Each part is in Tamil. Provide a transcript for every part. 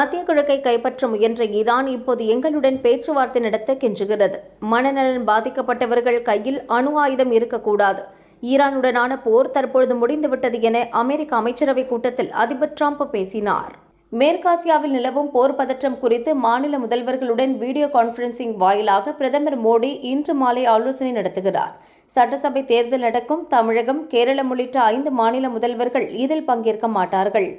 மத்திய கிழக்கை கைப்பற்ற முயன்ற ஈரான் இப்போது எங்களுடன் பேச்சுவார்த்தை நடத்த கெஞ்சுகிறது. மனநலன் பாதிக்கப்பட்டவர்கள் கையில் அணு ஆயுதம் இருக்கக்கூடாது. ஈரானுடனான போர் தற்பொழுது முடிந்துவிட்டது என அமெரிக்க அமைச்சரவை கூட்டத்தில் அதிபர் டிரம்ப் பேசினார். மேற்காசியாவில் நிலவும் போர் பதற்றம் குறித்து மாநில முதல்வர்களுடன் வீடியோ கான்பரன்சிங் வாயிலாக பிரதமர் மோடி இன்று மாலை ஆலோசனை நடத்துகிறார். சட்டசபை தேர்தல் நடக்கும் தமிழகம், கேரளம் உள்ளிட்ட 5 மாநில முதல்வர்கள் இதில் பங்கேற்க மாட்டார்கள்.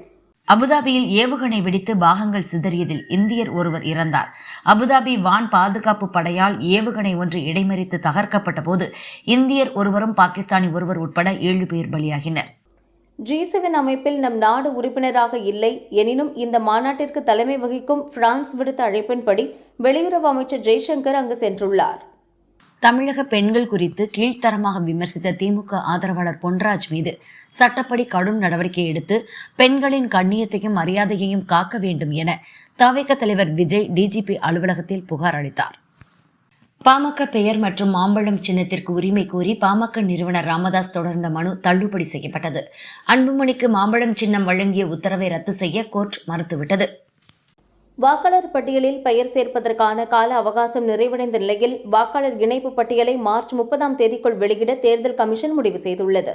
அபுதாபியில் ஏவுகணை வெடித்து பாகங்கள் சிதறியதில் இந்தியர் ஒருவர் இறந்தார். அபுதாபி வான் பாதுகாப்பு படையால் ஏவுகணை ஒன்று இடைமறித்து தகர்க்கப்பட்ட போது இந்தியர் ஒருவரும் பாகிஸ்தானி ஒருவர் உட்பட 7 பேர் பலியாகினர். G7 அமைப்பில் நம் நாடு உறுப்பினராக இல்லை. எனினும் இந்த மாநாட்டிற்கு தலைமை வகிக்கும் பிரான்ஸ் விடுத்த அழைப்பின்படி வெளியுறவு அமைச்சர் ஜெய்சங்கர் அங்கு சென்றுள்ளார். தமிழக பெண்கள் குறித்து கீழ்த்தரமாக விமர்சித்த திமுக ஆதரவாளர் பொன்ராஜ் மீது சட்டப்படி கடும் நடவடிக்கை எடுத்து பெண்களின் கண்ணியத்தையும் மரியாதையையும் காக்க வேண்டும் என தவிக தலைவர் விஜய் டிஜிபி அலுவலகத்தில் புகார் அளித்தார். பாமக பெயர் மற்றும் மாம்பழம் சின்னத்திற்கு உரிமை கோரி பாமக நிறுவனர் ராமதாஸ் தொடர்ந்த மனு தள்ளுபடி செய்யப்பட்டது. அன்புமணிக்கு மாம்பழம் சின்னம் வழங்கிய உத்தரவை ரத்து செய்ய கோர்ட் மறுத்துவிட்டது. வாக்காளர் பட்டியலில் பெயர் சேர்ப்பதற்கான கால அவகாசம் நிறைவடைந்த நிலையில் வாக்காளர் இணைப்பு பட்டியலை மார்ச் 30ஆம் தேதிக்குள் வெளியிட தேர்தல் கமிஷன் முடிவு செய்துள்ளது.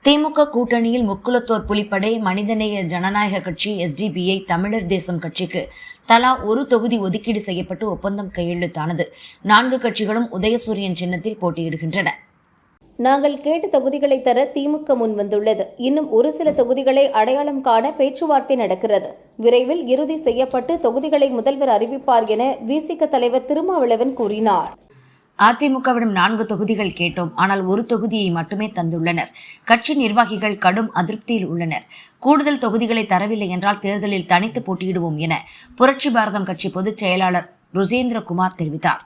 திமுக கூட்டணியில் முக்குலத்தோர் புலிப்படை, மனிதநேய ஜனநாயக கட்சி, SDPI, தமிழர் தேசம் கட்சிக்கு தலா 1 தொகுதி ஒதுக்கீடு செய்யப்பட்டு ஒப்பந்தம் கையெழுத்தானது. 4 கட்சிகளும் உதயசூரியன் சின்னத்தில் போட்டியிடுகின்றன. நாங்கள் கேட்ட தொகுதிகளை தர திமுக முன்வந்துள்ளது. இன்னும் ஒரு சில தொகுதிகளை அடையாளம் காண பேச்சுவார்த்தை நடக்கிறது. விரைவில் இறுதி செய்யப்பட்டு தொகுதிகளை முதல்வர் அறிவிப்பார் என விசிக தலைவர் திருமாவளவன் கூறினார். அதிமுகவிடம் 4 தொகுதிகள் கேட்டோம். ஆனால் 1 தொகுதியை மட்டுமே தந்துள்ளனர். கட்சி நிர்வாகிகள் கடும் அதிருப்தியில் உள்ளனர். கூடுதல் தொகுதிகளை தரவில்லை என்றால் தேர்தலில் தனித்து போட்டியிடுவோம் என புரட்சி பாரதம் கட்சி பொதுச் செயலாளர் ருஜேந்திரகுமார் தெரிவித்தார்.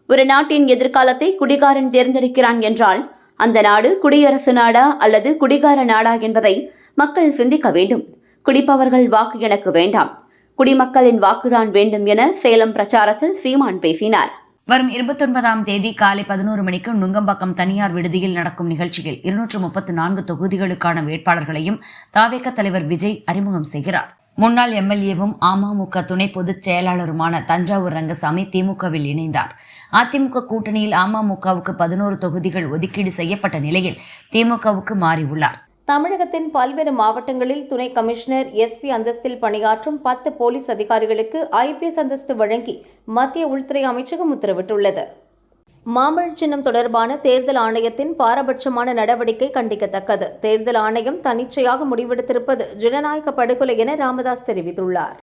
ஒரு நாட்டின் எதிர்காலத்தை குடிகாரன் தேர்ந்தெடுக்கிறான் என்றால் அந்த நாடு குடியரசு நாடா அல்லது குடிகார நாடா என்பதை மக்கள் சிந்திக்க வேண்டும். குடிப்பவர்கள் வாக்கு எனக்கு வேண்டாம், குடிமக்களின் வாக்குதான் வேண்டும் என சேலம் பிரச்சாரத்தில் சீமான் பேசினார். வரும் 29ஆம் தேதி காலை 11 மணிக்கு நுங்கம்பாக்கம் தனியார் விடுதியில் நடக்கும் நிகழ்ச்சியில் 234 தொகுதிகளுக்கான வேட்பாளர்களையும் தவிக தலைவர் விஜய் அறிமுகம் செய்கிறார். முன்னாள் MLAவும் அமமுக துணை பொதுச் செயலாளருமான தஞ்சாவூர் ரங்கசாமி திமுகவில் இணைந்தார். அதிமுக கூட்டணியில் அமமுகவுக்கு 11 தொகுதிகள் ஒதுக்கீடு செய்யப்பட்ட நிலையில் திமுகவுக்கு மாறியுள்ளார். தமிழகத்தின் பல்வேறு மாவட்டங்களில் துணை கமிஷனர் SP அந்தஸ்தில் பணியாற்றும் 10 போலீஸ் அதிகாரிகளுக்கு IPS அந்தஸ்து வழங்கி மத்திய உள்துறை அமைச்சகம் உத்தரவிட்டுள்ளது. மாம்பழ சின்னம் தொடர்பான தேர்தல் ஆணையத்தின் பாரபட்சமான நடவடிக்கை கண்டிக்கத்தக்கது. தேர்தல் ஆணையம் தன்னிச்சையாக முடிவெடுத்திருப்பது ஜனநாயக படுகொலை என ராமதாஸ் தெரிவித்துள்ளார்.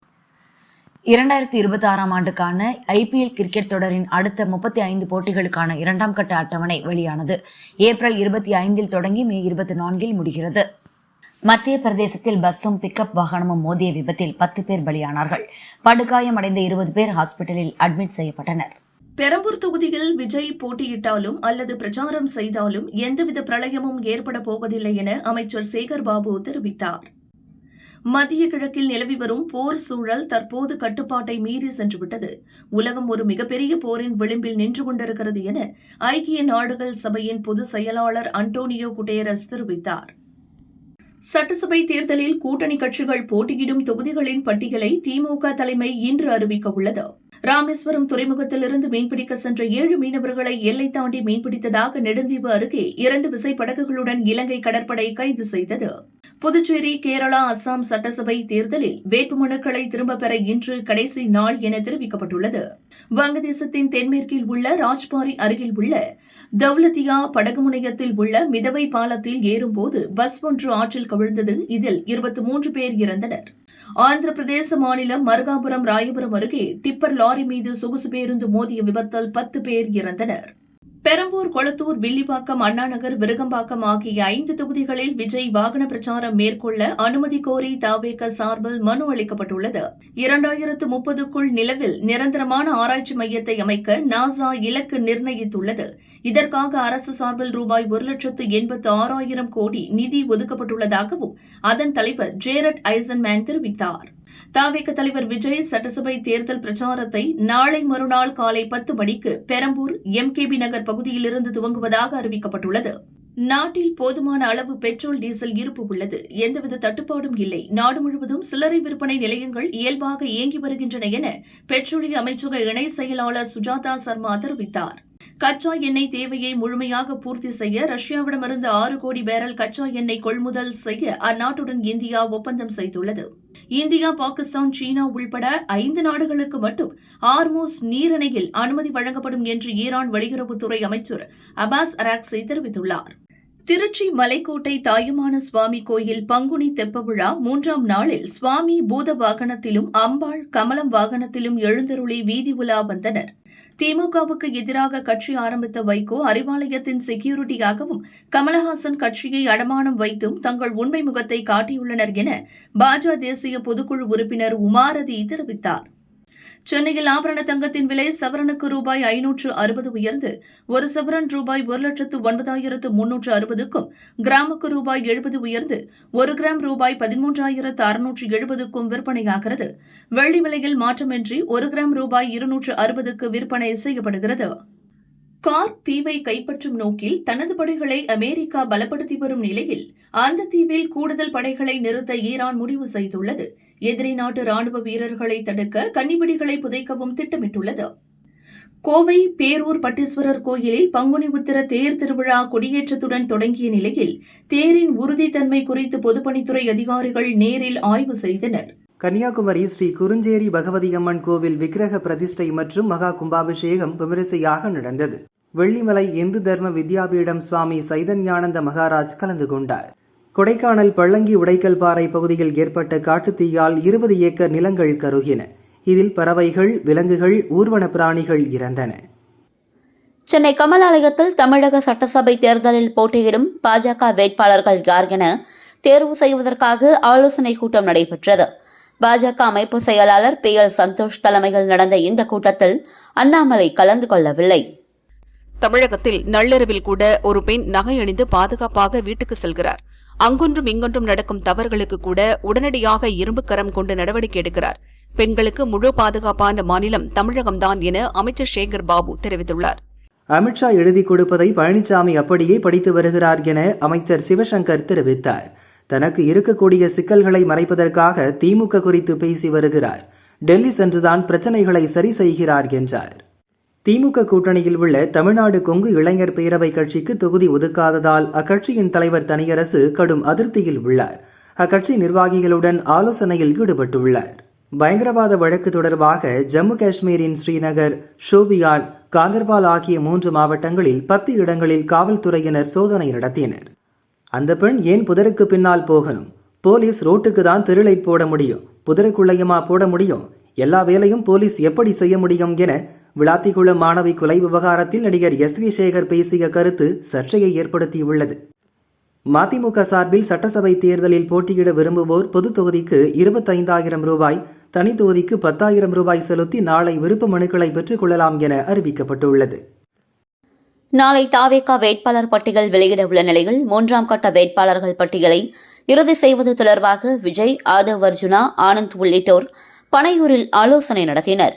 2026ஆம் ஆண்டுக்கான IPL கிரிக்கெட் தொடரின் அடுத்த 35 போட்டிகளுக்கான 2ஆம் கட்ட அட்டவணை வெளியானது. ஏப்ரல் 25இல் தொடங்கி மே 24இல் முடிகிறது. மத்திய பிரதேசத்தில் பஸ்ஸும் பிக்கப் வாகனமும் மோதிய விபத்தில் 10 பேர் பலியானார்கள். படுகாயமடைந்த 20 பேர் ஹாஸ்பிட்டலில் அட்மிட் செய்யப்பட்டனர். பெரம்பூர் தொகுதியில் விஜய் போட்டியிட்டாலும் அல்லது பிரச்சாரம் செய்தாலும் எந்தவித பிரளயமும் ஏற்பட போவதில்லை என அமைச்சர் சேகர் பாபு தெரிவித்தார். மத்திய கிழக்கில் நிலவி வரும் போர் சூழல் தற்போது கட்டுப்பாட்டை மீறி சென்றுவிட்டது. உலகம் ஒரு மிகப்பெரிய போரின் விளிம்பில் நின்று கொண்டிருக்கிறது என ஐக்கிய நாடுகள் சபையின் பொதுச் செயலாளர் அன்டோனியோ குட்டேரஸ் தெரிவித்தார். சட்டசபை தேர்தலில் கூட்டணி கட்சிகள் போட்டியிடும் தொகுதிகளின் பட்டியலை திமுக தலைமை இன்று அறிவிக்க உள்ளது. ராமேஸ்வரம் துறைமுகத்திலிருந்து மீன்பிடிக்க சென்ற 7 மீனவர்களை எல்லை தாண்டி மீன்பிடித்ததாக நெடுந்தீவு அருகே 2 விசைப்படகுகளுடன் இலங்கை கடற்படை கைது செய்தது. புதுச்சேரி, கேரளா, அஸ்ஸாம் சட்டசபை தேர்தலில் வேட்புமனுக்களை திரும்பப் பெற இன்று கடைசி நாள் என தெரிவிக்கப்பட்டுள்ளது. வங்கதேசத்தின் தென்மேற்கில் உள்ள ராஜ்பாரி அருகில் உள்ள தௌலத்தியா படகு முனையத்தில் உள்ள மிதவை பாலத்தில் ஏறும்போது பஸ் ஒன்று ஆற்றில் கவிழ்ந்தது. இதில் 23 பேர் இறந்தனர். ஆந்திர பிரதேச மாநிலம் மருகாபுரம் ராயபுரம் அருகே டிப்பர் லாரி மீது சொகுசு பேருந்து மோதிய விபத்தில் 10 பேர் இறந்தனர். பெரம்பூர், கொளத்தூர், வில்லிவாக்கம், அண்ணாநகர், விருகம்பாக்கம் ஆகிய 5 தொகுதிகளில் விஜய் வாகன பிரச்சாரம் மேற்கொள்ள அனுமதி கோரி தவிக சார்பில் மனு அளிக்கப்பட்டுள்ளது. 2030க்குள் நிலவில் நிரந்தரமான ஆராய்ச்சி மையத்தை அமைக்க நாசா இலக்கு நிர்ணயித்துள்ளது. இதற்காக அரசு சார்பில் ரூபாய் 1,86,000 கோடி நிதி ஒதுக்கப்பட்டுள்ளதாகவும் அதன் தலைவர் ஜேரட் ஐசன்மேன் தெரிவித்தார். தவிக தலைவர் விஜய் சட்டசபை தேர்தல் பிரச்சாரத்தை நாளை மறுநாள் காலை 10 மணிக்கு பெரம்பூர் MKB நகர் பகுதியிலிருந்து துவங்குவதாக அறிவிக்கப்பட்டுள்ளது. நாட்டில் போதுமான அளவு பெட்ரோல் டீசல் இருப்பு உள்ளது. எந்தவித தட்டுப்பாடும் இல்லை. நாடு முழுவதும் சில்லறை விற்பனை நிலையங்கள் இயல்பாக இயங்கி வருகின்றன என பெட்ரோலிய அமைச்சக இணை செயலாளர் சுஜாதா சர்மா தெரிவித்தார். கச்சா எண்ணெய் தேவையை முழுமையாக பூர்த்தி செய்ய ரஷ்யாவிடமிருந்து 6 கோடி பேரல் கச்சா எண்ணெய் கொள்முதல் செய்ய அந்நாட்டுடன் இந்தியா ஒப்பந்தம் செய்துள்ளது. இந்தியா, பாகிஸ்தான், சீனா உள்பட 5 நாடுகளுக்கு மட்டும் ஹார்மூஸ் நீரிணையில் அனுமதி வழங்கப்படும் என்று ஈரான் வெளியுறவுத்துறை அமைச்சர் அப்பாஸ் அராக்சி தெரிவித்துள்ளார். திருச்சி மலைக்கோட்டை தாயுமான சுவாமி கோயில் பங்குனி தெப்ப விழா 3ஆம் நாளில் சுவாமி பூத வாகனத்திலும் அம்பாள் கமலம் வாகனத்திலும் எழுந்தருளி வீதி உலா வந்தனர். திமுகவுக்கு எதிராக கட்சி ஆரம்பித்த வைகோ அறிவாலயத்தின் செக்யூரிட்டியாகவும் கமலஹாசன் கட்சியை அடமானம் வைத்தும் தங்கள் உண்மை முகத்தை காட்டியுள்ளனர் என பாஜக தேசிய பொதுக்குழு உறுப்பினர் உமாரதி தெரிவித்தார். சென்னையில் ஆபரண தங்கத்தின் விலை சவரனுக்கு ரூபாய் 560 உயர்ந்து ஒரு சவரன் ரூபாய் 1,09,360க்கும், கிராமுக்கு ரூபாய் 70 உயர்ந்து 1 கிராம் ரூபாய் 13,670க்கும் விற்பனையாகிறது. வெள்ளி விலையில் மாற்றமின்றி 1 கிராம் ரூபாய் 260க்கு விற்பனை செய்யப்படுகிறது. கார்க் தீவை கைப்பற்றும் நோக்கில் தனது படைகளை அமெரிக்கா பலப்படுத்தி வரும் நிலையில் அந்த தீவில் கூடுதல் படைகளை நிறுத்த ஈரான் முடிவு செய்துள்ளது. எதிரி நாட்டு ராணுவ வீரர்களை தடுக்க கன்னிவெடிகளை புதைக்கவும் திட்டமிட்டுள்ளது. கோவை பேரூர் பட்டீஸ்வரர் கோயிலில் பங்குனி உத்திர தேர் திருவிழா கொடியேற்றத்துடன் தொடங்கிய நிலையில் தேரின் உறுதித்தன்மை குறித்து பொதுப்பணித்துறை அதிகாரிகள் நேரில் ஆய்வு செய்தனர். கன்னியாகுமரி ஸ்ரீ குறிஞ்சேரி பகவதி அம்மன் கோவில் விக்கிரக பிரதிஷ்டை மற்றும் மகா கும்பாபிஷேகம் விமரிசையாக நடந்தது. வெள்ளிமலை இந்து தர்ம வித்யாபீடம் சுவாமி சைதன்யானந்த மகாராஜ் கலந்து கொண்டார். கொடைக்கானல் பள்ளங்கி உடைக்கல்பாறை பகுதியில் ஏற்பட்ட காட்டுத்தீயால் 20 ஏக்கர் நிலங்கள் கருகின. இதில் பறவைகள், விலங்குகள், ஊர்வன பிராணிகள் இறந்தன. சென்னை கமலாலயத்தில் தமிழக சட்டசபை தேர்தலில் போட்டியிடும் பாஜக வேட்பாளர்கள் யார் என தேர்வு செய்வதற்காக ஆலோசனைக் கூட்டம் நடைபெற்றது. பாஜக அமைப்பு செயலாளர் PL சந்தோஷ் தலைமையில் நடந்த இந்த கூட்டத்தில் அண்ணாமலை கலந்து கொள்ளவில்லை. தமிழகத்தில் நள்ளிரவில் கூட ஒரு பெண் நகை அணிந்து பாதுகாப்பாக வீட்டுக்கு செல்கிறார். அங்கொன்றும் இங்கொன்றும் நடக்கும் தவறுகளுக்கு கூட உடனடியாக இரும்பு கரம் கொண்டு நடவடிக்கை எடுக்கிறார். பெண்களுக்கு முழு பாதுகாப்பான மாநிலம் தமிழகம்தான் என அமைச்சர் சேகர் பாபு தெரிவித்துள்ளார். அமித்ஷா எழுதி கொடுப்பதை பழனிசாமி அப்படியே படித்து வருகிறார் என அமைச்சர் சிவசங்கர் தெரிவித்தார். தனக்கு இருக்கக்கூடிய சிக்கல்களை மறைப்பதற்காக திமுக குறித்து பேசி வருகிறார். டெல்லி சென்றுதான் பிரச்சனைகளை சரி செய்கிறார் என்றார். திமுக கூட்டணியில் உள்ள தமிழ்நாடு கொங்கு இளைஞர் பேரவை கட்சிக்கு தொகுதி ஒதுக்காததால் அக்கட்சியின் தலைவர் தனியரசு கடும் அதிருப்தியில் உள்ளார். அக்கட்சி நிர்வாகிகளுடன் ஆலோசனையில் ஈடுபட்டுள்ளார். பயங்கரவாத வழக்கு தொடர்பாக ஜம்மு காஷ்மீரின் ஸ்ரீநகர், ஷோபியான், காந்தர்பால் ஆகிய 3 மாவட்டங்களில் 10 இடங்களில் காவல்துறையினர் சோதனை நடத்தினர். அந்த பெண் ஏன் புதருக்கு பின்னால் போகணும்? போலீஸ் ரோட்டுக்கு தான் திருளைட் போட முடியும், புதருக்குள்ளையுமா போட முடியும்? எல்லா வேலையும் போலீஸ் எப்படி செய்ய முடியும் என விளாத்திக்குளம் மாணவி கொலை விவகாரத்தில் நடிகர் SV சேகர் பேசிய கருத்து சர்ச்சையை ஏற்படுத்தியுள்ளது. மதிமுக சார்பில் சட்டசபை தேர்தலில் போட்டியிட விரும்புவோர் பொது தொகுதிக்கு 25,000 ரூபாய், தனி தொகுதிக்கு 10,000 ரூபாய் செலுத்தி நாளை விருப்ப மனுக்களை பெற்றுக் கொள்ளலாம் என அறிவிக்கப்பட்டுள்ளது. நாளை தாவேகா வேட்பாளர் பட்டியல் வெளியிட உள்ள நிலையில் 3ஆம் கட்ட வேட்பாளர்கள் பட்டியலை இறுதி செய்வது தொடர்பாக விஜய், ஆதவ் அர்ஜுனா, ஆனந்த் உள்ளிட்டோர் பனையூரில் ஆலோசனை நடத்தினர்.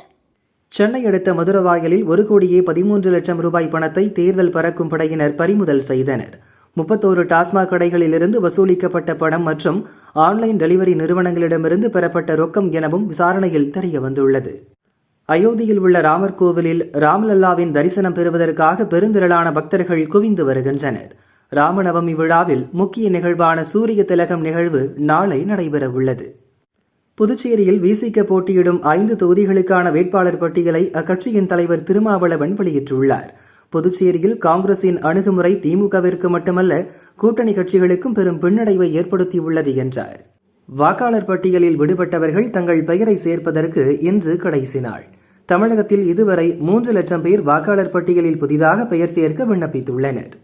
சென்னை அடுத்த மதுரவாயலில் 1,13 லட்சம் ரூபாய் பணத்தை தேர்தல் பறக்கும் படையினர் பறிமுதல் செய்தனர். 31 டாஸ்மாக் கடைகளிலிருந்து வசூலிக்கப்பட்ட பணம் மற்றும் ஆன்லைன் டெலிவரி நிறுவனங்களிடமிருந்து பெறப்பட்ட ரொக்கம் எனவும் விசாரணையில் தெரிய வந்துள்ளது. அயோத்தியில் உள்ள ராமர் கோவிலில் ராமலல்லாவின் தரிசனம் பெறுவதற்காக பெருந்திரளான பக்தர்கள் குவிந்து வருகின்றனர். ராமநவமி விழாவில் முக்கிய நிகழ்வான சூரிய திலகம் நிகழ்வு நாளை நடைபெற உள்ளது. புதுச்சேரியில் விசிக போட்டியிடும் 5 தொகுதிகளுக்கான வேட்பாளர் பட்டியலை அக்கட்சியின் தலைவர் திருமாவளவன் வெளியிட்டுள்ளார். புதுச்சேரியில் காங்கிரசின் அணுகுமுறை திமுகவிற்கு மட்டுமல்ல, கூட்டணி கட்சிகளுக்கும் பெரும் பின்னடைவை ஏற்படுத்தியுள்ளது என்றார். வாக்காளர் பட்டியலில் விடுபட்டவர்கள் தங்கள் பெயரை சேர்ப்பதற்கு இன்று கடைசி நாள். தமிழகத்தில் இதுவரை 3 லட்சம் பேர் வாக்காளர் பட்டியலில் புதிதாக பெயர் சேர்க்க விண்ணப்பித்துள்ளனர்.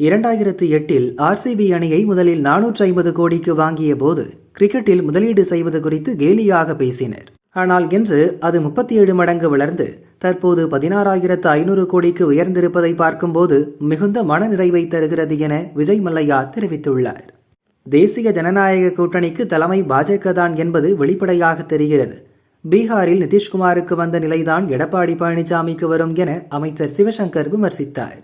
2008இல் RCB அணியை முதலில் 450 கோடிக்கு வாங்கிய போது கிரிக்கெட்டில் முதலீடு செய்வது குறித்து கேலியாக பேசினர். ஆனால் இன்று அது 37 மடங்கு வளர்ந்து தற்போது 16,500 கோடிக்கு உயர்ந்திருப்பதை பார்க்கும்போது மிகுந்த மனநிறைவை தருகிறது என விஜய் மல்லையா தெரிவித்துள்ளார். தேசிய ஜனநாயக கூட்டணிக்கு தலைமை பாஜக தான் என்பது வெளிப்படையாக தெரிகிறது. பீகாரில் நிதிஷ்குமாருக்கு வந்த நிலைதான் எடப்பாடி பழனிசாமிக்கு வரும் என அமைச்சர் சிவசங்கர் விமர்சித்தார்.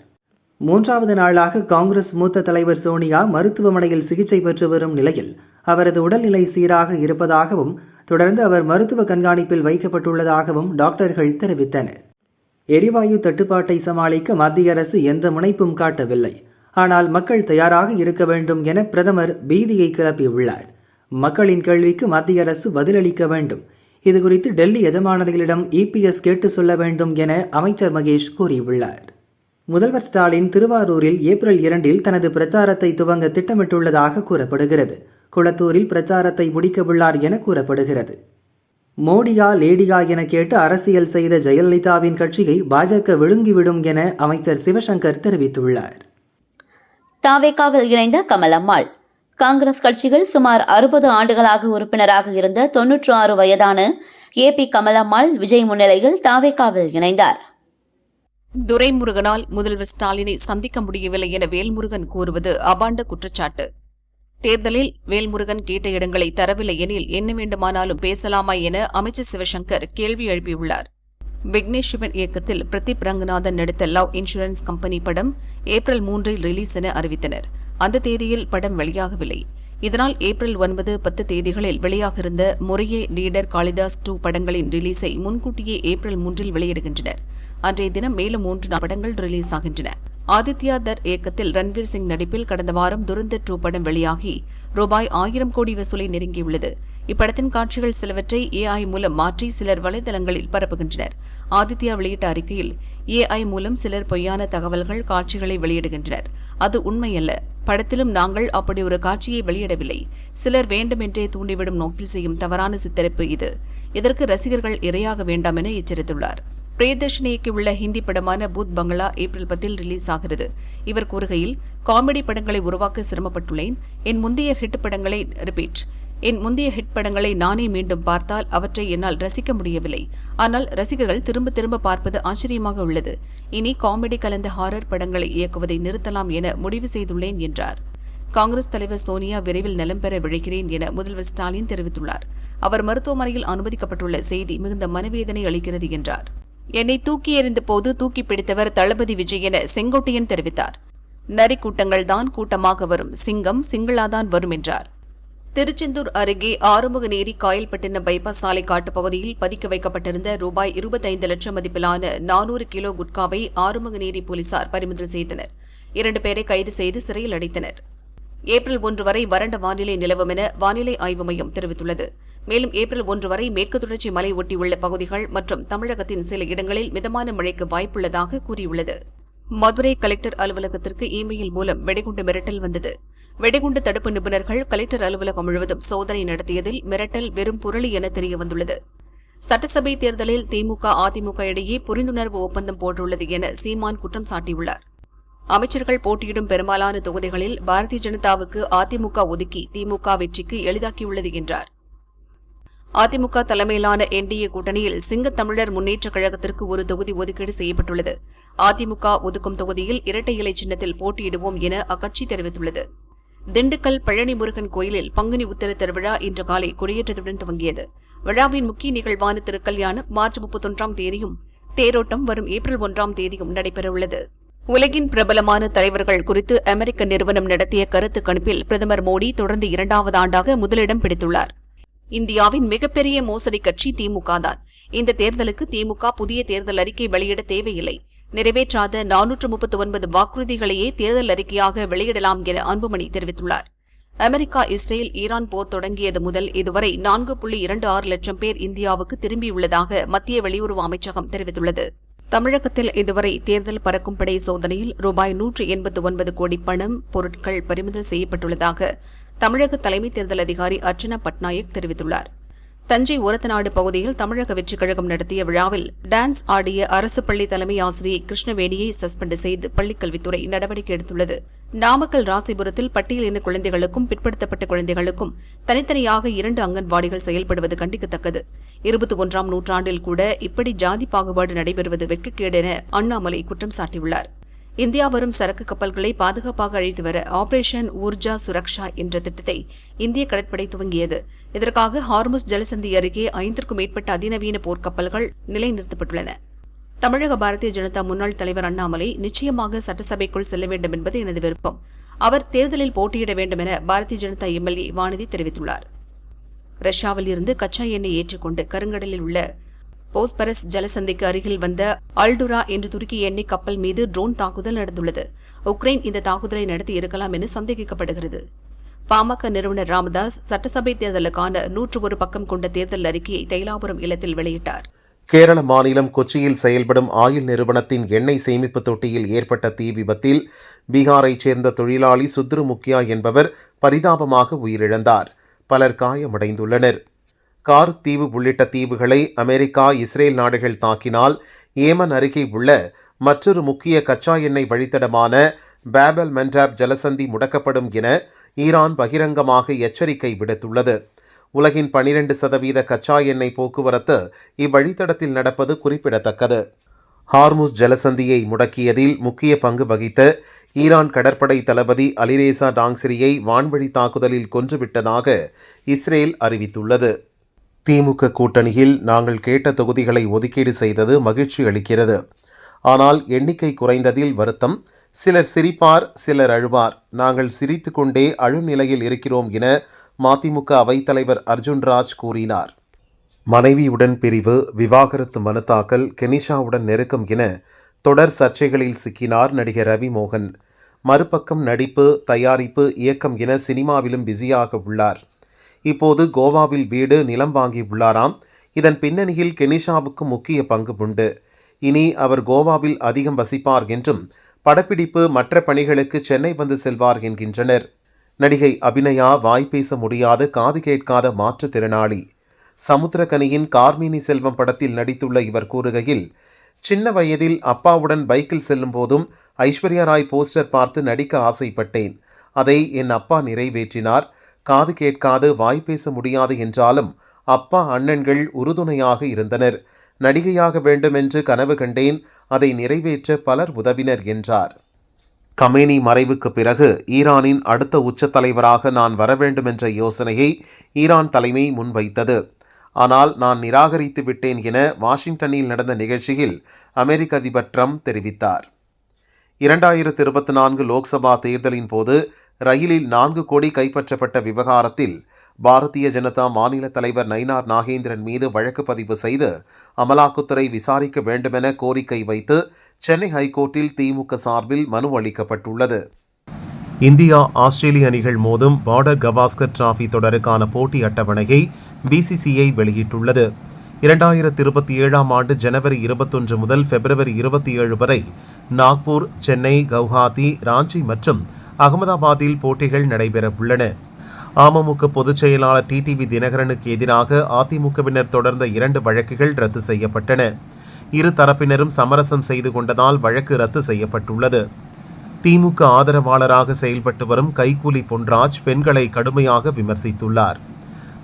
மூன்றாவது நாளாக காங்கிரஸ் மூத்த தலைவர் சோனியா மருத்துவமனையில் சிகிச்சை பெற்று வரும் நிலையில் அவரது உடல்நிலை சீராக இருப்பதாகவும் தொடர்ந்து அவர் மருத்துவ கண்காணிப்பில் வைக்கப்பட்டுள்ளதாகவும் டாக்டர்கள் தெரிவித்தனர். எரிவாயு தட்டுப்பாட்டை சமாளிக்க மத்திய அரசு எந்த முனைப்பும் காட்டவில்லை. ஆனால் மக்கள் தயாராக இருக்க வேண்டும் என பிரதமர் பீதியை கிளப்பியுள்ளார். மக்களின் கேள்விக்கு மத்திய அரசு பதிலளிக்க வேண்டும். இதுகுறித்து டெல்லி எஜமானர்களிடம் EPS கேட்டு சொல்ல வேண்டும் என அமைச்சர் மகேஷ் கூறியுள்ளார். முதல்வர் ஸ்டாலின் திருவாரூரில் ஏப்ரல் 2 தனது பிரச்சாரத்தை துவங்க திட்டமிட்டுள்ளதாக கூறப்படுகிறது. குளத்தூரில் பிரச்சாரத்தை முடிக்கவுள்ளார் என கூறப்படுகிறது. மோடியா லேடியா என கேட்டு அரசியல் செய்த ஜெயலலிதாவின் கட்சியை பாஜக விழுங்கிவிடும் என அமைச்சர் சிவசங்கர் தெரிவித்துள்ளார். தாவேகாவில் இணைந்த கமலம்மாள். காங்கிரஸ் கட்சிகள் சுமார் 60 ஆண்டுகளாக உறுப்பினராக இருந்த 96 வயதான AP கமலம்மாள் விஜய் முன்னிலையில் தாவேகாவில் இணைந்தார். துரைமுருகனால் முதல்வர் ஸ்டாலினை சந்திக்க முடியவில்லை என வேல்முருகன் கூறுவது அபாண்ட குற்றச்சாட்டு. தேர்தலில் வேல்முருகன் கேட்ட இடங்களை தரவில்லை எனில் என்ன வேண்டுமானாலும் பேசலாமா என அமைச்சர் சிவசங்கர் கேள்வி எழுப்பியுள்ளார். விக்னேஷ் சிவன் இயக்கத்தில் பிரதீப் ரங்கநாதன் நடித்த லவ் இன்சூரன்ஸ் கம்பெனி படம் ஏப்ரல் 3 ரிலீஸ் என அறிவித்தனர். அந்த தேதியில் படம் வெளியாகவில்லை. இதனால் ஏப்ரல் 9, 10 தேதிகளில் வெளியாக இருந்த முறையே லீடர் காளிதாஸ் 2 படங்களின் ரிலீஸை முன்கூட்டியே ஏப்ரல் 3 வெளியிடுகின்றனர். அன்றைய தினம் மேலும் 3 படங்கள் ரிலீஸ் ஆகின்றன. ஆதித்யா தர் இயக்கத்தில் ரன்வீர் சிங் நடிப்பில் கடந்த வாரம் துரந்தர் 2 படம் வெளியாகி ரூபாய் 1000 கோடி வசூலை நெருங்கியுள்ளது. இப்படத்தின் காட்சிகள் சிலவற்றை AI மூலம் மாற்றி சிலர் வலைதளங்களில் பரப்புகின்றனர். ஆதித்யா வெளியிட்ட அறிக்கையில் AI மூலம் சிலர் பொய்யான தகவல்கள், காட்சிகளை வெளியிடுகின்றனர். அது உண்மையல்ல. படத்திலும் நாங்கள் அப்படி ஒரு காட்சியை வெளியிடவில்லை. சிலர் வேண்டுமென்றே தூண்டிவிடும் நோக்கில் செய்யும் தவறான சித்தரிப்பு இது. இதற்கு ரசிகர்கள் இரையாக வேண்டாம் என எச்சரித்துள்ளார். பிரியதர்ஷினி இயக்கியுள்ள ஹிந்தி படமான பூத் பங்களா ஏப்ரல் 10 ரிலீஸ் ஆகிறது. இவர் கூறுகையில், காமெடி படங்களை உருவாக்க சிரமப்பட்டுள்ளேன். என் முந்தைய ஹிட் படங்களை நானே மீண்டும் பார்த்தால் அவற்றை என்னால் ரசிக்க முடியவில்லை. ஆனால் ரசிகர்கள் திரும்ப திரும்ப பார்ப்பது ஆச்சரியமாக உள்ளது. இனி காமெடி கலந்த ஹாரர் படங்களை இயக்குவதை நிறுத்தலாம் என முடிவு செய்துள்ளேன் என்றார். காங்கிரஸ் தலைவர் சோனியா விரைவில் நலம் பெற விழைகிறேன் என முதல்வர் ஸ்டாலின் தெரிவித்துள்ளார். அவர் மருத்துவமனையில் அனுமதிக்கப்பட்டுள்ள செய்தி மிகுந்த மனவேதனை அளிக்கிறது என்றார். என்னை தூக்கி எறிந்த போது தூக்கி பிடித்தவர் தளபதி விஜய் என செங்கோட்டையன் தெரிவித்தார். நரி கூட்டங்கள் தான் கூட்டமாக வரும், சிங்கம் சிங்களாதான் வரும் என்றார். திருச்செந்தூர் அருகே ஆறுமுகநேரி காயல்பட்டினம் பைபாஸ் சாலை காட்டு பகுதியில் பதுக்கி வைக்கப்பட்டிருந்த ரூபாய் 25 லட்சம் மதிப்பிலான 400 கிலோ குட்காவை ஆறுமுகநேரி போலீசார் பறிமுதல் செய்தனர். 2 பேரை கைது செய்து சிறையில் அடைத்தனர். ஏப்ரல் 1 வரை வறண்ட வானிலை நிலவும் என வானிலை ஆய்வு மையம் தெரிவித்துள்ளது. மேலும் ஏப்ரல் 1 வரை மேற்கு தொடர்ச்சி மலை ஒட்டியுள்ள பகுதிகள் மற்றும் தமிழகத்தின் சில இடங்களில் மிதமான மழைக்கு வாய்ப்புள்ளதாக கூறியுள்ளது. மதுரை கலெக்டர் அலுவலகத்திற்கு இமெயில் மூலம் வெடிகுண்டு மிரட்டல் வந்தது. வெடிகுண்டு தடுப்பு நிபுணர்கள் கலெக்டர் அலுவலகம் முழுவதும் சோதனை நடத்தியதில் மிரட்டல் வெறும் புரளி என தெரியவந்துள்ளது. சட்டசபை தேர்தலில் திமுக அதிமுக இடையே புரிந்துணர்வு ஒப்பந்தம் போட்டுள்ளது என சீமான் குற்றம் சாட்டியுள்ளார். அமைச்சர்கள் போட்டியிடும் பெரும்பாலான தொகுதிகளில் பாரதிய ஜனதாவுக்கு அதிமுக ஒதுக்கி திமுக வெற்றிக்கு எளிதாக்கியுள்ளது என்றார். அதிமுக தலைமையிலான NDA கூட்டணியில் சிங்கத் தமிழர் முன்னேற்றக் கழகத்திற்கு ஒரு தொகுதி ஒதுக்கீடு செய்யப்பட்டுள்ளது. அதிமுக ஒதுக்கும் தொகுதியில் இரட்டை இலை சின்னத்தில் போட்டியிடுவோம் என அக்கட்சி தெரிவித்துள்ளது. திண்டுக்கல் பழனி முருகன் கோயிலில் பங்குனி உத்திர திருவிழா இன்று காலை கொடியேற்றத்துடன் துவங்கியது. விழாவின் முக்கிய நிகழ்வான திருக்கல்யாணம் மார்ச் 31ஆம் தேதியும் தேரோட்டம் வரும் ஏப்ரல் 1ஆம் தேதியும் நடைபெறவுள்ளது. உலகின் பிரபலமான தலைவர்கள் குறித்து அமெரிக்க நிறுவனம் நடத்திய கருத்து கணிப்பில் பிரதமர் மோடி தொடர்ந்து 2வது ஆண்டாக முதலிடம் பிடித்துள்ளார். இந்தியாவின் மிகப்பெரிய மோசடி கட்சி திமுக தான். இந்த தேர்தலுக்கு திமுக புதிய தேர்தல் அறிக்கை வெளியிட தேவையில்லை. நிறைவேற்றாத 439 வாக்குறுதிகளையே தேர்தல் அறிக்கையாக வெளியிடலாம் என அன்புமணி தெரிவித்துள்ளார். அமெரிக்கா, இஸ்ரேல், ஈரான் போர் தொடங்கியது முதல் இதுவரை 4.26 லட்சம் பேர் இந்தியாவுக்கு திரும்பியுள்ளதாக மத்திய வெளியுறவு அமைச்சகம் தெரிவித்துள்ளது. தமிழகத்தில் இதுவரை தேர்தல் பறக்கும் படை சோதனையில் ரூபாய் 189 கோடி பணம், பொருட்கள் பறிமுதல் செய்யப்பட்டுள்ளதாக தமிழக தலைமை தேர்தல் அதிகாரி அர்ச்சனா பட்நாயக் தெரிவித்துள்ளார். தஞ்சை ஒரத்தநாடு பகுதியில் தமிழக வெற்றிக் கழகம் நடத்திய விழாவில் டான்ஸ் ஆடிய அரசு பள்ளி தலைமை ஆசிரியை கிருஷ்ணவேணியை சஸ்பெண்ட் செய்து பள்ளிக்கல்வித்துறை நடவடிக்கை எடுத்துள்ளது. நாமக்கல் ராசிபுரத்தில் பட்டியலின குழந்தைகளுக்கும் பிற்படுத்தப்பட்ட குழந்தைகளுக்கும் தனித்தனியாக 2 அங்கன்வாடிகள் செயல்படுவது கண்டிக்கத்தக்கது. 21ஆம் நூற்றாண்டில் கூட இப்படி ஜாதி பாகுபாடு நடைபெறுவது வெட்கக்கேடு என அண்ணாமலை குற்றம் சாட்டியுள்ளார். இந்தியா வரும் சரக்கு கப்பல்களை பாதுகாப்பாக அழைத்து வர ஆபரேஷன் ஊர்ஜா சுரக்ஷா என்ற திட்டத்தை இந்திய கடற்படை துவங்கியது. இதற்காக ஹார்முஸ் ஜலசந்தி அருகே 5க்கும் மேற்பட்ட அதிநவீன போர்க்கப்பல்கள் நிலைநிறுத்தப்பட்டுள்ளன. தமிழக பாரதிய ஜனதா முன்னாள் தலைவர் அண்ணாமலை நிச்சயமாக சட்டசபைக்குள் செல்ல வேண்டும் என்பது எனது விருப்பம். அவர் தேர்தலில் போட்டியிட வேண்டும் என பாரதிய ஜனதா எம்எல்ஏ வானதி தெரிவித்துள்ளார். ரஷ்யாவில் இருந்து கச்சா எண்ணெய் ஏற்றிக்கொண்டு கருங்கடலில் உள்ள போஸ்பரஸ் ஜலசந்திக்கு அருகில் வந்த அல்டுரா என்ற துருக்கி எண்ணெய் கப்பல் மீது ட்ரோன் தாக்குதல் நடந்துள்ளது. உக்ரைன் இந்த தாக்குதலை நடத்தி இருக்கலாம் என சந்தேகிக்கப்படுகிறது. பாமக நிறுவனர் ராமதாஸ் சட்டசபை தேர்தலுக்கான 101 பக்கம் கொண்ட தேர்தல் அறிக்கையை தைலாபுரம் இல்லத்தில் வெளியிட்டார். கேரள மாநிலம் கொச்சியில் செயல்படும் ஆயில் நிறுவனத்தின் எண்ணெய் சேமிப்பு தொட்டியில் ஏற்பட்ட தீ விபத்தில் பீகாரைச் சேர்ந்த தொழிலாளி சுத்ரு முக்கியா என்பவர் பரிதாபமாக உயிரிழந்தார். பலர் காயமடைந்துள்ளனர். கார்க் தீவு உள்ளிட்ட தீவுகளை அமெரிக்கா, இஸ்ரேல் நாடுகள் தாக்கினால் ஏமன் அருகே உள்ள மற்றொரு முக்கிய கச்சா எண்ணெய் வழித்தடமான பாபல் மண்டாப் ஜலசந்தி முடக்கப்படும் என ஈரான் பகிரங்கமாக எச்சரிக்கை விடுத்துள்ளது. உலகின் 12% கச்சா எண்ணெய் போக்குவரத்து இவ்வழித்தடத்தில் நடப்பது குறிப்பிடத்தக்கது. ஹார்முஸ் ஜலசந்தியை முடக்கியதில் முக்கிய பங்கு வகித்த ஈரான் கடற்படை தளபதி அலிரேசா டாங்சிரியை வான்வழி தாக்குதலில் கொன்றுவிட்டதாக இஸ்ரேல் அறிவித்துள்ளது. திமுக கூட்டணியில் நாங்கள் கேட்ட தொகுதிகளை ஒதுக்கீடு செய்தது மகிழ்ச்சி அளிக்கிறது. ஆனால் எண்ணிக்கை குறைந்ததில் வருத்தம். சிலர் சிரிப்பார், சிலர் அழுவார். நாங்கள் சிரித்து கொண்டே அழும் நிலையில் இருக்கிறோம் என மதிமுக அவைத்தலைவர் அர்ஜுன்ராஜ் கூறினார். மனைவியுடன் பிரிவு, விவாகரத்து மனு தாக்கல், கெனிஷாவுடன் நெருக்கம் என தொடர் சர்ச்சைகளில் சிக்கினார் நடிகர் ரவி மோகன். மறுபக்கம் நடிப்பு, தயாரிப்பு, இயக்கம் என சினிமாவிலும் பிஸியாக உள்ளார். இப்போது கோவாவில் வீடு, நிலம் வாங்கியுள்ளாராம். இதன் பின்னணியில் கெனிஷாவுக்கு முக்கிய பங்கு உண்டு. இனி அவர் கோவாவில் அதிகம் வசிப்பார் என்றும் படப்பிடிப்பு, மற்ற பணிகளுக்கு சென்னை வந்து செல்வார் என்கின்றனர். நடிகை அபிநயா வாய்ப்பேச முடியாத, காது கேட்காத மாற்றுத்திறனாளி. சமுத்திரக்கனியின் கார்மீனி செல்வம் படத்தில் நடித்துள்ள இவர் கூறுகையில், சின்ன வயதில் அப்பாவுடன் பைக்கில் செல்லும் போதும் ஐஸ்வர்யா ராய் போஸ்டர் பார்த்து நடிக்க ஆசைப்பட்டேன். அதை என் அப்பா நிறைவேற்றினார். காது கேட்காது, வாய்ப்பேச முடியாது என்றாலும் அப்பா, அண்ணன்கள் உறுதுணையாக இருந்தனர். நடிகையாக வேண்டுமென்று கனவு கண்டேன். அதை நிறைவேற்ற பலர் உதவினர் என்றார். கமேனி மறைவுக்கு பிறகு ஈரானின் அடுத்த உச்ச தலைவராக நான் வர வேண்டுமென்ற யோசனையை ஈரான் தலைமை முன்வைத்தது. ஆனால் நான் நிராகரித்து விட்டேன் என வாஷிங்டனில் நடந்த நிகழ்ச்சியில் அமெரிக்க அதிபர் ட்ரம்ப் தெரிவித்தார். 2024 லோக்சபா தேர்தலின் போது ரயிலில் 4 கோடி கைப்பற்றப்பட்ட விவகாரத்தில் பாரதிய ஜனதா மாநில தலைவர் நயினார் நாகேந்திரன் மீது வழக்கு பதிவு செய்து அமலாக்கத்துறை விசாரிக்க வேண்டுமென கோரிக்கை வைத்து சென்னை ஹைகோர்ட்டில் திமுக சார்பில் மனு அளிக்கப்பட்டுள்ளது. இந்தியா, ஆஸ்திரேலிய அணிகள் மோதும் பார்டர் கவாஸ்கர் டிராபி தொடருக்கான போட்டி அட்டவணையை பிசிசிஐ வெளியிட்டுள்ளது. 2027 ஆண்டு ஜனவரி 21 முதல் பிப்ரவரி 27 வரை நாக்பூர், சென்னை, கவுஹாத்தி, ராஞ்சி மற்றும் அகமதாபாத்தில் போட்டிகள் நடைபெறவுள்ளன. அமமுக பொதுச் செயலாளர் டிடிவி தினகரனுக்கு எதிராக அதிமுகவினர் தொடர்ந்த 2 வழக்குகள் ரத்து செய்யப்பட்டன. இரு தரப்பினரும் சமரசம் செய்து கொண்டதால் வழக்கு ரத்து செய்யப்பட்டுள்ளது. திமுக ஆதரவாளராக செயல்பட்டு வரும் கைக்கூலி பொன்ராஜ் பெண்களை கடுமையாக விமர்சித்துள்ளார்.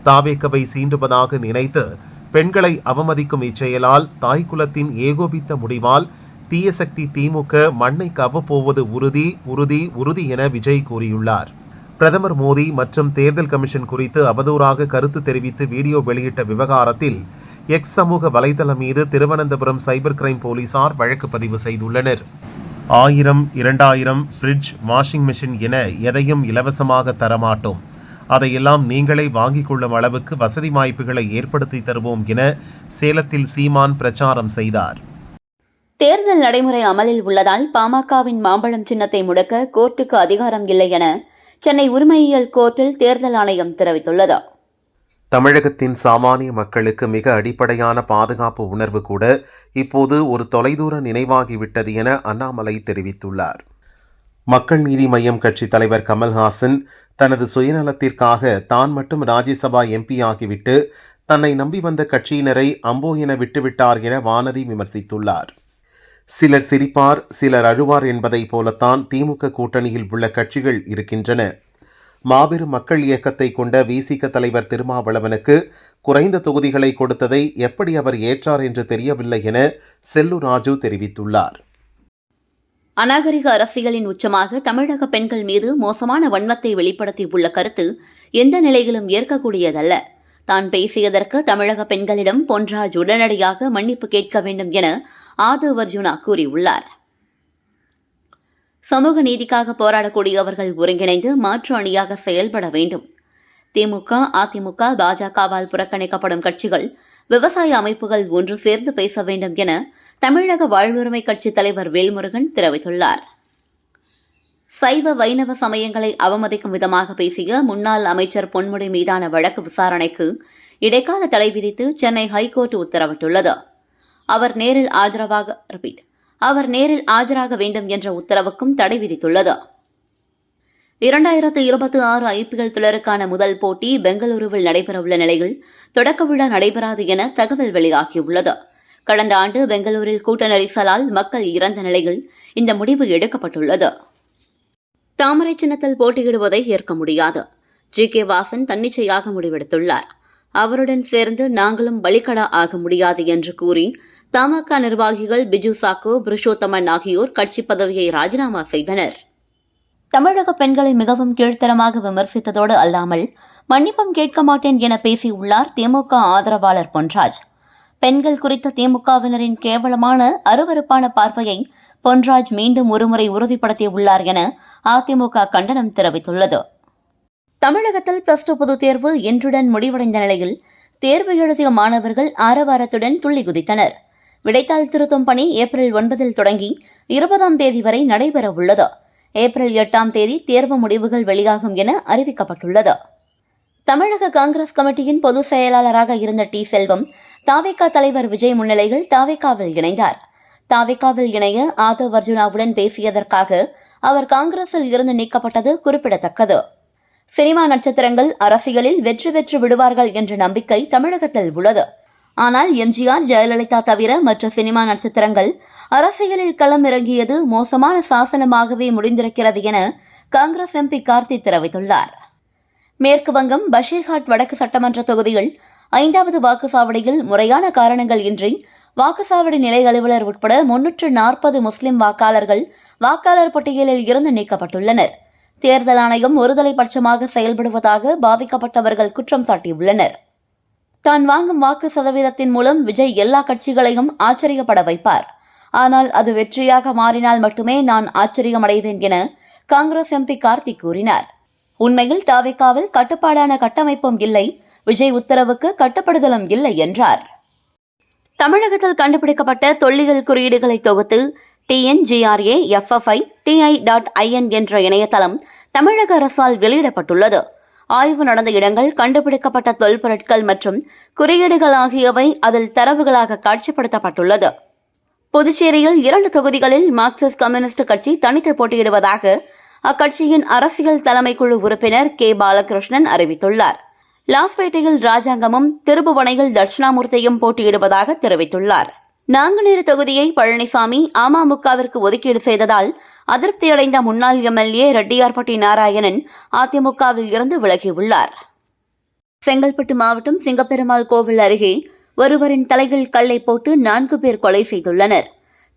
தாவேக்கவை சீண்டுவதாக நினைத்து பெண்களை அவமதிக்கும் இச்செயலால் தாய்குலத்தின் ஏகோபித்த முடிவால் தீய சக்தி திமுக மண்ணை கவ்வப்போவது உறுதி உறுதி உறுதி என விஜய் கூறியுள்ளார். பிரதமர் மோடி மற்றும் தேர்தல் கமிஷன் குறித்து அவதூறாக கருத்து தெரிவித்து வீடியோ வெளியிட்ட விவகாரத்தில் எக்ஸ் சமூக வலைதளம் மீது திருவனந்தபுரம் சைபர் கிரைம் போலீசார் வழக்கு பதிவு செய்துள்ளனர். 1000, 2000 ஃப்ரிட்ஜ், வாஷிங் மிஷின் என எதையும் இலவசமாக தரமாட்டோம். அதையெல்லாம் நீங்களே வாங்கிக் கொள்ளும் அளவுக்கு வசதி வாய்ப்புகளை ஏற்படுத்தி தருவோம் என சேலத்தில் சீமான் பிரச்சாரம் செய்தார். தேர்தல் நடைமுறை அமலில் உள்ளதால் பாமகவின் மாம்பழம் சின்னத்தை முடக்க கோர்ட்டுக்கு அதிகாரம் இல்லை என சென்னை உரிமையியல் கோர்ட்டில் தேர்தல் ஆணையம் தெரிவித்துள்ளது. தமிழகத்தின் சாமானிய மக்களுக்கு மிக அடிப்படையான பாதுகாப்பு உணர்வு கூட இப்போது ஒரு தொலைதூர நினைவாகிவிட்டது என அண்ணாமலை தெரிவித்துள்ளார். மக்கள் நீதி மய்யம் கட்சி தலைவர் கமல்ஹாசன் தனது சுயநலத்திற்காக தான் மட்டும் ராஜ்யசபா எம்பி ஆகிவிட்டு தன்னை நம்பி வந்த கட்சியினரை அம்போ என விட்டுவிட்டார் என வானதி விமர்சித்துள்ளார். சிலர் சிரிப்பார், சிலர் அழுவார் என்பதை போலத்தான் திமுக கூட்டணியில் உள்ள கட்சிகள் இருக்கின்றன. மாபெரும் மக்கள் இயக்கத்தை கொண்ட விசிக தலைவர் திருமாவளவனுக்கு குறைந்த தொகுதிகளை கொடுத்ததை எப்படி அவர் ஏற்றார் என்று தெரியவில்லை என செல்லூர் ராஜு தெரிவித்துள்ளார். அநாகரிக அரசியலின் உச்சமாக தமிழக பெண்கள் மீது மோசமான வன்மத்தை வெளிப்படுத்தியுள்ள கருத்து எந்த நிலையிலும் ஏற்கக்கூடியதல்ல. தான் பேசியதற்கு தமிழக பெண்களிடம் பொன்ராஜ் உடனடியாக மன்னிப்பு கேட்க வேண்டும் என ஆதவ் அர்ஜுனா கூறியுள்ளார். சமூக நீதிக்காக போராடக்கூடியவர்கள் ஒருங்கிணைந்து மாற்று அணியாக செயல்பட வேண்டும். திமுக, அதிமுக, பாஜகவால் புறக்கணிக்கப்படும் கட்சிகள், விவசாய அமைப்புகள் ஒன்று சேர்ந்து பேச வேண்டும் என தமிழக வாழ்வுரிமை கட்சித் தலைவர் வேல்முருகன் தெரிவித்துள்ளார். சைவ வைணவ சமயங்களை அவமதிக்கும் விதமாக பேசிய முன்னாள் அமைச்சர் பொன்முடி மீதான வழக்கு விசாரணைக்கு இடைக்கால தடை விதித்து சென்னை ஹைகோர்ட் உத்தரவிட்டுள்ளது. அவர் நேரில் ஆஜராக வேண்டும் என்ற உத்தரவுக்கும் தடை விதித்துள்ளது. 2026 IPL தொடருக்கான முதல் போட்டி பெங்களூருவில் நடைபெறவுள்ள நிலையில் தொடக்க விழா நடைபெறாது என தகவல் வெளியாகியுள்ளது. கடந்த ஆண்டு பெங்களூரில் கூட்ட நெரிசலால் மக்கள் இறந்த நிலையில் இந்த முடிவு எடுக்கப்பட்டுள்ளது. தாமரை சின்னத்தில் போட்டியிடுவதை ஏற்க முடியாது. G.K. வாசன் தன்னிச்சையாக முடிவெடுத்துள்ளார். அவருடன் சேர்ந்து நாங்களும் பலிகடா ஆக முடியாது என்று கூறி தமாக நிர்வாகிகள் பிஜு சாக்கோ, புருஷோத்தமன் ஆகியோர் கட்சி பதவியை ராஜினாமா செய்தனர். தமிழக பெண்களை மிகவும் கீழ்த்தரமாக விமர்சித்ததோடு அல்லாமல் மன்னிப்பும் கேட்க மாட்டேன் என பேசியுள்ளார் திமுக ஆதரவாளர் பொன்ராஜ். பெண்கள் குறித்த திமுகவினரின் கேவலமான அருவருப்பான பார்வையை பொன்ராஜ் மீண்டும் ஒருமுறை உறுதிப்படுத்தியுள்ளார் என அதிமுக கண்டனம் தெரிவித்துள்ளது. தமிழகத்தில் +2 பொதுத் தேர்வு இன்றுடன் முடிவடைந்த நிலையில் தேர்வு எழுதிய மாணவர்கள் ஆரவாரத்துடன் துள்ளி குதித்தனர். விடைத்தாள் திருத்தும் பணி ஏப்ரல் 9 தொடங்கி 20ஆம் தேதி வரை நடைபெறவுள்ளது. ஏப்ரல் 8ஆம் தேதி தேர்வு முடிவுகள் வெளியாகும் என அறிவிக்கப்பட்டுள்ளது. தமிழக காங்கிரஸ் கமிட்டியின் பொதுச் செயலாளராக இருந்த டி. செல்வம் தாவேகா தலைவர் விஜய் முன்னிலையில் தாவேகாவில் இணைந்தார். தாவேகாவில் இணைய ஆதவ் அர்ஜுனாவுடன் பேசியதற்காக அவர் காங்கிரஸில் இருந்து நீக்கப்பட்டது குறிப்பிடத்தக்கது. சினிமா நட்சத்திரங்கள் அரசியலில் வெற்றி பெற்று விடுவார்கள் என்ற நம்பிக்கை தமிழகத்தில் உள்ளது. ஆனால் எம்ஜிஆர், ஜெயலலிதா தவிர மற்ற சினிமா நட்சத்திரங்கள் அரசியலில் களம் இறங்கியது மோசமான சாசனமாகவே முடிந்திருக்கிறது என காங்கிரஸ் MP கார்த்தி தெரிவித்துள்ளார். மேற்கு வங்கம் பஷீர்ஹாட் வடக்கு சட்டமன்ற தொகுதியில் 5வது வாக்குச்சாவடியில் முறையான காரணங்கள் இன்றி வாக்குச்சாவடி நிலை அலுவலர் உட்பட 340 முஸ்லிம் வாக்காளர்கள் வாக்காளர் பட்டியலில் இருந்து நீக்கப்பட்டுள்ளனர். தேர்தல் ஆணையம் ஒருதலைபட்சமாக செயல்படுவதாக பாதிக்கப்பட்டவர்கள் குற்றம் சாட்டியுள்ளனர். தான் வாங்கும் வாக்கு சதவீதத்தின் மூலம் விஜய் எல்லா கட்சிகளையும் ஆச்சரியப்பட வைப்பார். ஆனால் அது வெற்றியாக மாறினால் மட்டுமே நான் ஆச்சரியமடைவேன் என காங்கிரஸ் MP கார்த்தி கூறினார். உண்மையில் தாவேகாவில் கட்டுப்பாடான கட்டமைப்பும் இல்லை, விஜய் உத்தரவுக்கு கட்டுப்படுதலும் இல்லை என்றார். தமிழகத்தில் கண்டுபிடிக்கப்பட்ட தொல்லியல் குறியீடுகளை தொகுத்து TNGRA-FFI-TI.IN என்ற இணையதளம் தமிழக அரசால் வெளியிடப்பட்டுள்ளது. ஆய்வு நடந்த இடங்கள், கண்டுபிடிக்கப்பட்ட தொல்பொருட்கள் மற்றும் குறியீடுகள் ஆகியவை அதில் தரவுகளாக காட்சிப்படுத்தப்பட்டுள்ளது. புதுச்சேரியில் 2 தொகுதிகளில் மார்க்சிஸ்ட் கம்யூனிஸ்ட் கட்சி தனித்து போட்டியிடுவதாக அக்கட்சியின் அரசியல் தலைமைக்குழு உறுப்பினர் K. பாலகிருஷ்ணன் அறிவித்துள்ளார். லாஸ்பேட்டையில் ராஜாங்கமும் திருபுவனையில் தட்சிணாமூர்த்தியும் போட்டியிடுவதாக தெரிவித்துள்ளார். நாங்குநேரி தொகுதியை பழனிசாமி அமமுகவிற்கு ஒதுக்கீடு செய்ததால் அதிருப்தியடைந்த முன்னாள் MLA ரெட்டியார்பட்டி நாராயணன் அதிமுகவில் இருந்து விலகியுள்ளார். செங்கல்பட்டு மாவட்டம் சிங்கப்பெருமாள் கோவில் அருகே ஒருவரின் தலையில் கல்லை போட்டு 4 பேர் கொலை செய்துள்ளனர்.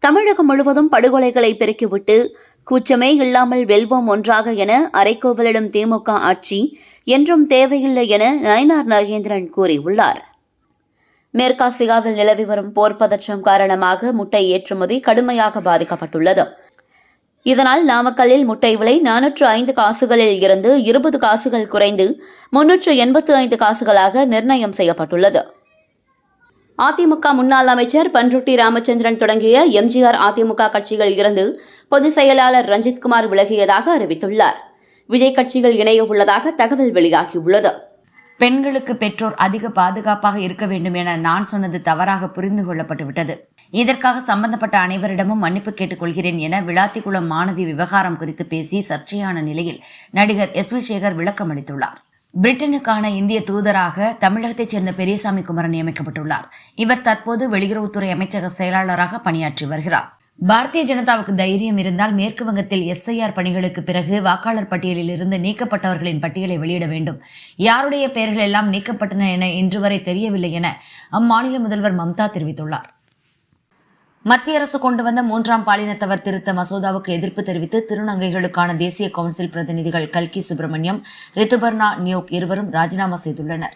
தமிழகம் முழுவதும் படுகொலைகளை பெருக்கிவிட்டு கூச்சமே இல்லாமல் வெல்வோம் ஒன்றாக என அரைக்கோவலிடும் திமுக ஆட்சி என்றும் தேவையில்லை என நயினார் நாகேந்திரன் கூறியுள்ளார். மேற்காசியாவில் நிலவி வரும் போர் பதற்றம் காரணமாக முட்டை ஏற்றுமதி கடுமையாக பாதிக்கப்பட்டுள்ளது. இதனால் நாமக்கல்லில் முட்டை விலை 405 காசுகளில் இருந்து 20 காசுகள் குறைந்து 385 காசுகளாக நிர்ணயம் செய்யப்பட்டுள்ளது. அதிமுக முன்னாள் அமைச்சர் பன்ருட்டி ராமச்சந்திரன் தொடங்கிய MGR அதிமுக கட்சிகளில் இருந்து பொதுச் செயலாளர் ரஞ்சித்குமார் விலகியதாக அறிவித்துள்ளார். விஜய் கட்சிகள் இணைய உள்ளதாக தகவல் வெளியாகியுள்ளது. பெண்களுக்கு பெற்றோர் அதிக பாதுகாப்பாக இருக்க வேண்டும் என நான் சொன்னது தவறாக புரிந்து கொள்ளப்பட்டுவிட்டது. இதற்காக சம்பந்தப்பட்ட அனைவரிடமும் மன்னிப்பு கேட்டுக்கொள்கிறேன் என விளாத்திக்குளம் மாணவி விவகாரம் குறித்து பேசி சர்ச்சையான நிலையில் நடிகர் S.V. சேகர் விளக்கம் அளித்துள்ளார். பிரிட்டனுக்கான இந்திய தூதராக தமிழகத்தைச் சேர்ந்த பெரியசாமி குமரன் நியமிக்கப்பட்டுள்ளார். இவர் தற்போது வெளியுறவுத்துறை அமைச்சக செயலாளராக பணியாற்றி வருகிறார். பாரதிய ஜனதாவுக்கு தைரியம் இருந்தால் மேற்கு வங்கத்தில் SIR பணிகளுக்கு பிறகு வாக்காளர் பட்டியலில் இருந்து நீக்கப்பட்டவர்களின் பட்டியலை வெளியிட வேண்டும். யாருடைய பெயர்கள் எல்லாம் நீக்கப்பட்டன என இன்று வரை தெரியவில்லை என அம்மாநில முதல்வர் மம்தா தெரிவித்துள்ளார். மத்திய அரசு கொண்டு வந்த 3ஆம் பாலினத்தவர் திருத்த மசோதாவுக்கு எதிர்ப்பு தெரிவித்து திருநங்கைகளுக்கான தேசிய கவுன்சில் பிரதிநிதிகள் கல்கி சுப்பிரமணியம், ரித்துபர்ணா நியோக் இருவரும் ராஜினாமா செய்துள்ளனர்.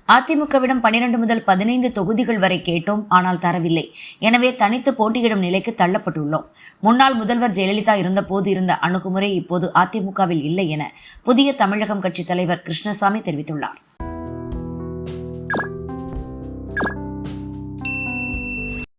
அதிமுகவிடம் 12 முதல் 15 தொகுதிகள் வரை கேட்டோம், ஆனால் தரவில்லை. எனவே தனித்து போட்டியிடும் நிலைக்கு தள்ளப்பட்டுள்ளோம். முன்னாள் முதல்வர் ஜெயலலிதா இருந்தபோது இருந்த அணுகுமுறை இப்போது அதிமுகவில் இல்லை என புதிய தமிழகம் கட்சி தலைவர் கிருஷ்ணசாமி தெரிவித்துள்ளார்.